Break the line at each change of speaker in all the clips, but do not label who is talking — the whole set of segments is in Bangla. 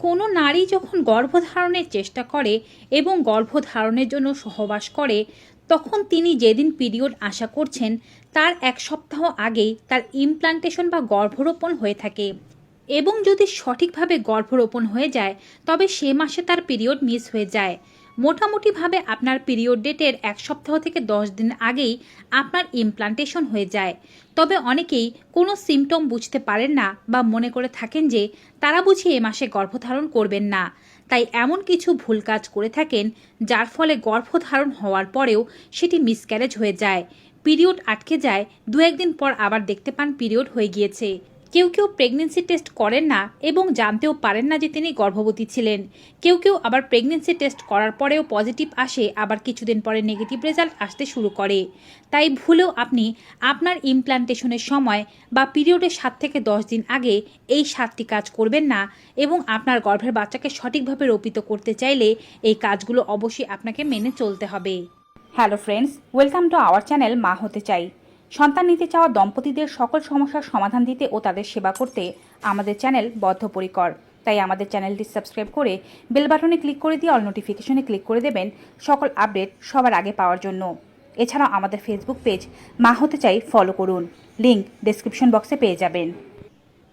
কোনো নারী যখন গর্ভধারণের চেষ্টা করে এবং গর্ভধারণের জন্য সহবাস করে, তখন তিনি যেদিন পিরিয়ড আশা করছেন তার এক সপ্তাহ আগেই তার ইমপ্লান্টেশন বা গর্ভরোপণ হয়ে থাকে। এবং যদি সঠিকভাবে গর্ভরোপণ হয়ে যায় তবে সে মাসে তার পিরিয়ড মিস হয়ে যায়। মোটামুটিভাবে আপনার পিরিয়ড ডেটের এক সপ্তাহ থেকে 10 দিন আগেই আপনার ইমপ্লান্টেশন হয়ে যায়। তবে অনেকেই কোনো সিমটম বুঝতে পারেন না বা মনে করে থাকেন যে তারা বুঝি এ মাসে গর্ভধারণ করবেন না, তাই এমন কিছু ভুল কাজ করে থাকেন যার ফলে গর্ভধারণ হওয়ার পরেও সেটি মিসক্যারেজ হয়ে যায়, পিরিয়ড আটকে যায়, 2-1 দিন পর আবার দেখতে পান পিরিয়ড হয়ে গিয়েছে। কেউ কেউ প্রেগনেন্সি টেস্ট করেন না এবং জানতেও পারেন না যে তিনি গর্ভবতী ছিলেন। কেউ কেউ আবার প্রেগনেন্সি টেস্ট করার পরেও পজিটিভ আসে, আবার কিছুদিন পরে নেগেটিভ রেজাল্ট আসতে শুরু করে। তাই ভুলেও আপনি আপনার ইমপ্লান্টেশনের সময় বা পিরিয়ডের 7 থেকে 10 দিন আগে এই 7টি কাজ করবেন না এবং আপনার গর্ভের বাচ্চাকে সঠিকভাবে রোপিত করতে চাইলে এই কাজগুলো অবশ্যই আপনাকে মেনে চলতে হবে। Hello friends, welcome to our channel মা হতে চাই। সন্তান নিতে চাওয়া দম্পতিদের সকল সমস্যার সমাধান দিতে ও তাদের সেবা করতে আমাদের চ্যানেল বদ্ধপরিকর। তাই আমাদের চ্যানেলটি সাবস্ক্রাইব করে বেল বাটনে ক্লিক করে দিয়ে অল নোটিফিকেশনে ক্লিক করে দেবেন সকল আপডেট সবার আগে পাওয়ার জন্য। এছাড়াও আমাদের ফেসবুক পেজ মা হতে চাই ফলো করুন, লিংক ডেসক্রিপশন বক্সে পেয়ে যাবেন।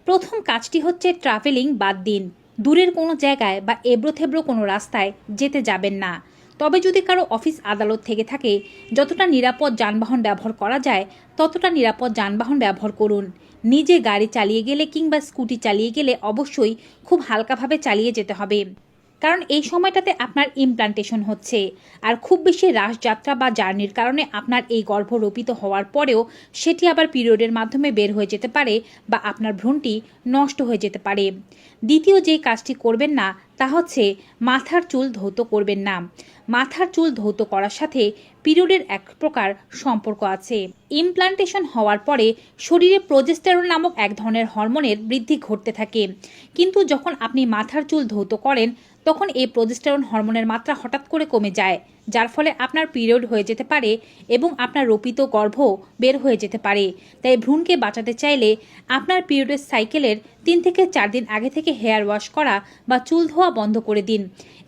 প্রথম কাজটি হচ্ছে ট্রাভেলিং বাদ দিন। দূরের কোনো জায়গায় বা এবড়োথেবড়ো কোনো রাস্তায় যেতে যাবেন না। তবে যদি কারো অফিস আদালত থেকে থাকে, যতটা নিরাপদ যানবাহন ব্যবহার করা যায় ততটা নিরাপদ যানবাহন ব্যবহার করুন। নিজে গাড়ি চালিয়ে গেলে কিংবা স্কুটি চালিয়ে গেলে অবশ্যই খুব হালকাভাবে চালিয়ে যেতে হবে, কারণ এই সময়টাতে আপনার ইমপ্লান্টেশন হচ্ছে। আর খুব বেশি রাশ যাত্রা বা জার্নির কারণে আপনার এই গর্ভরোপিত হওয়ার পরেও সেটি আবার পিরিয়ডের মাধ্যমে বের হয়ে যেতে পারে বা আপনার ভ্রূণটি নষ্ট হয়ে যেতে পারে। দ্বিতীয় যে কাজটি করবেন না তা হচ্ছে মাথার চুল ধৌত করবেন না। মাথার চুল ধৌত করার সাথে পিরিয়ডের এক প্রকার সম্পর্ক আছে। ইমপ্লান্টেশন হওয়ার পরে শরীরে প্রোজেস্টেরন নামক এক ধরনের হরমোনের বৃদ্ধি ঘটতে থাকে, কিন্তু যখন আপনি মাথার চুল ধৌত করেন তখন এই প্রোজেস্টেরন হরমোনের মাত্রা হঠাৎ করে কমে যায়, যার ফলে আপনার পিরিয়ড হয়ে যেতে পারে এবং আপনার রোপিত গর্ভ বের হয়ে যেতে পারে। তাই ভ্রূণকে বাঁচাতে চাইলে আপনার পিরিয়ডের সাইকেলের 3 থেকে 4 দিন আগে থেকে হেয়ার ওয়াশ করা বা চুল ধোয়া বন্ধ করে দিন।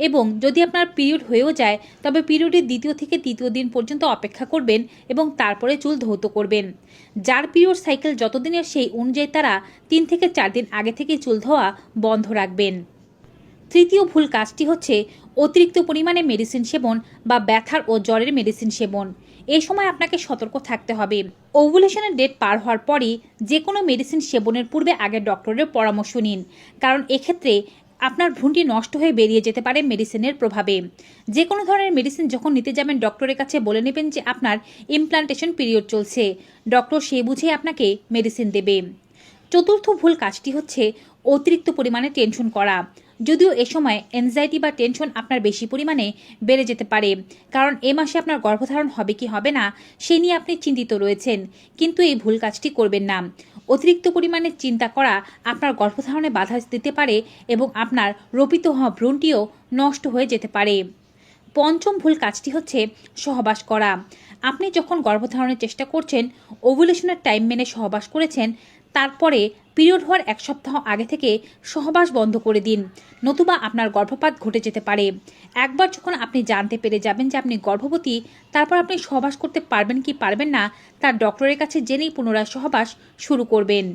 এবং যদি আপনার পিরিয়ড হয়েও যায় তবে পিরিয়ডের 2য় থেকে 3য় দিন পর্যন্ত অপেক্ষা করবেন এবং তারপরে চুল ধৌত করবেন। যার পিরিয়ড সাইকেল যতদিনের সেই অনুযায়ী তারা 3 থেকে 4 দিন আগে থেকে চুল ধোয়া বন্ধ রাখবেন। তৃতীয় ভুল কাজটি হচ্ছে অতিরিক্ত পরিমাণে মেডিসিন সেবন বা ব্যথার ও জ্বরের মেডিসিন সেবন। এই সময় আপনাকে সতর্ক থাকতে হবে। ওভুলেশনের ডেট পার হওয়ার পরই যে কোনো মেডিসিন সেবনের পূর্বে আগে ডক্টরের পরামর্শ নিন, কারণ এক্ষেত্রে আপনার ভ্রূণটি নষ্ট হয়ে বেরিয়ে যেতে পারে মেডিসিনের প্রভাবে। যে কোনো ধরনের মেডিসিন যখন নিতে যাবেন ডক্টরের কাছে বলে নেবেন যে আপনার ইমপ্লান্টেশন পিরিয়ড চলছে, ডক্টর সে বুঝে আপনাকে মেডিসিন দেবে। চতুর্থ ভুল কাজটি হচ্ছে অতিরিক্ত পরিমাণে টেনশন করা। যদিও এ সময় অ্যাংজাইটি বা টেনশন আপনার বেশি পরিমাণে বেড়ে যেতে পারে, কারণ এ মাসে আপনার গর্ভধারণ হবে কি হবে না সে নিয়ে আপনি চিন্তিত রয়েছেন, কিন্তু এই ভুল কাজটি করবেন না। অতিরিক্ত পরিমাণে চিন্তা করা আপনার গর্ভধারণে বাধা দিতে পারে এবং আপনার রোপিত হওয়া ভ্রূণটিও নষ্ট হয়ে যেতে পারে। পঞ্চম ভুল কাজটি হচ্ছে সহবাস করা। আপনি যখন গর্ভধারণের চেষ্টা করছেন, ওভুলেশনের টাইম মেনে সহবাস করেছেন, তারপরে পিরিয়ড হওয়ার এক সপ্তাহ আগে থেকে সহবাস বন্ধ করে দিন, নতুবা আপনার গর্ভপাত ঘটে যেতে পারে। একবার যখন আপনি জানতে পেরে যাবেন যে আপনি গর্ভবতী, তারপর আপনি সহবাস করতে পারবেন কি পারবেন না তার ডক্টরের কাছে জেনেই পুনরায় সহবাস শুরু করবেন।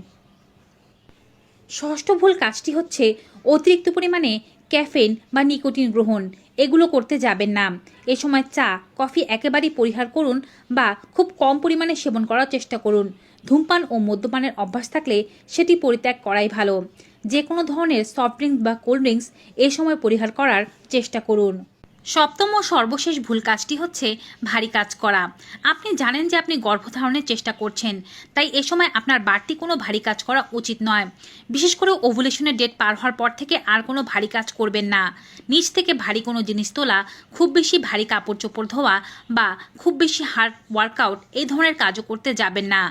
ষষ্ঠ ভুল কাজটি হচ্ছে অতিরিক্ত পরিমাণে ক্যাফেইন বা নিকোটিন গ্রহণ। এগুলো করতে যাবেন না। এ সময় চা, কফি একেবারেই পরিহার করুন বা খুব কম পরিমাণে সেবন করার চেষ্টা করুন। ধূমপান ও মদ্যপানের অভ্যাস থাকলে সেটি পরিত্যাগ করাই ভালো। যে কোনো ধরনের সফট ড্রিঙ্কস বা কোল্ড ড্রিঙ্কস এ সময় পরিহার করার চেষ্টা করুন। সপ্তম ও সর্বশেষ ভুল কাজটি হচ্ছে ভারী কাজ করা। আপনি জানেন যে আপনি গর্ভধারণের চেষ্টা করছেন, তাই এ সময় আপনার বাড়তি কোনো ভারী কাজ করা উচিত নয়। বিশেষ করে ওভুলেশনের ডেট পার হওয়ার পর থেকে আর কোনো ভারী কাজ করবেন না। নিচ থেকে ভারী কোনো জিনিস তোলা, খুব বেশি ভারী কাপড় চোপড় ধোয়া বা খুব বেশি হার্ড ওয়ার্কআউট এই ধরনের কাজও করতে যাবেন না।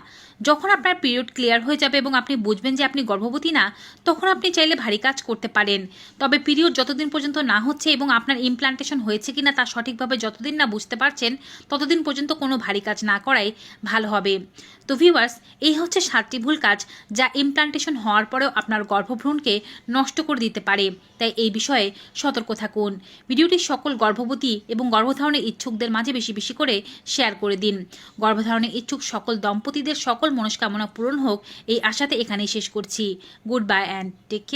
যখন আপনার পিরিয়ড ক্লিয়ার হয়ে যাবে এবং আপনি বুঝবেন যে আপনি গর্ভবতী না, তখন আপনি চাইলে ভারী কাজ করতে পারেন। তবে পিরিয়ড যতদিন পর্যন্ত না হচ্ছে এবং আপনার ইমপ্লান্টেশন হয়েছে কিনা তা সঠিকভাবে যতদিন না বুঝতে পারছেন, ততদিন পর্যন্ত কোনো ভারী কাজ না করাই ভালো হবে। তো ভিউয়ার্স, এই হচ্ছে 7টি ভুল কাজ যা ইমপ্লান্টেশন হওয়ার পরেও আপনার গর্ভভ্রূণকে নষ্ট করে দিতে পারে। তাই এই বিষয়ে সতর্ক থাকুন। ভিডিওটি সকল গর্ভবতী এবং গর্ভধারণের ইচ্ছুকদের মাঝে বেশি বেশি করে শেয়ার করে দিন। গর্ভধারণের ইচ্ছুক সকল দম্পতিদের সকল মনস্কামনা পূরণ হোক এই আশাতে এখানেই শেষ করছি। Good bye and take care.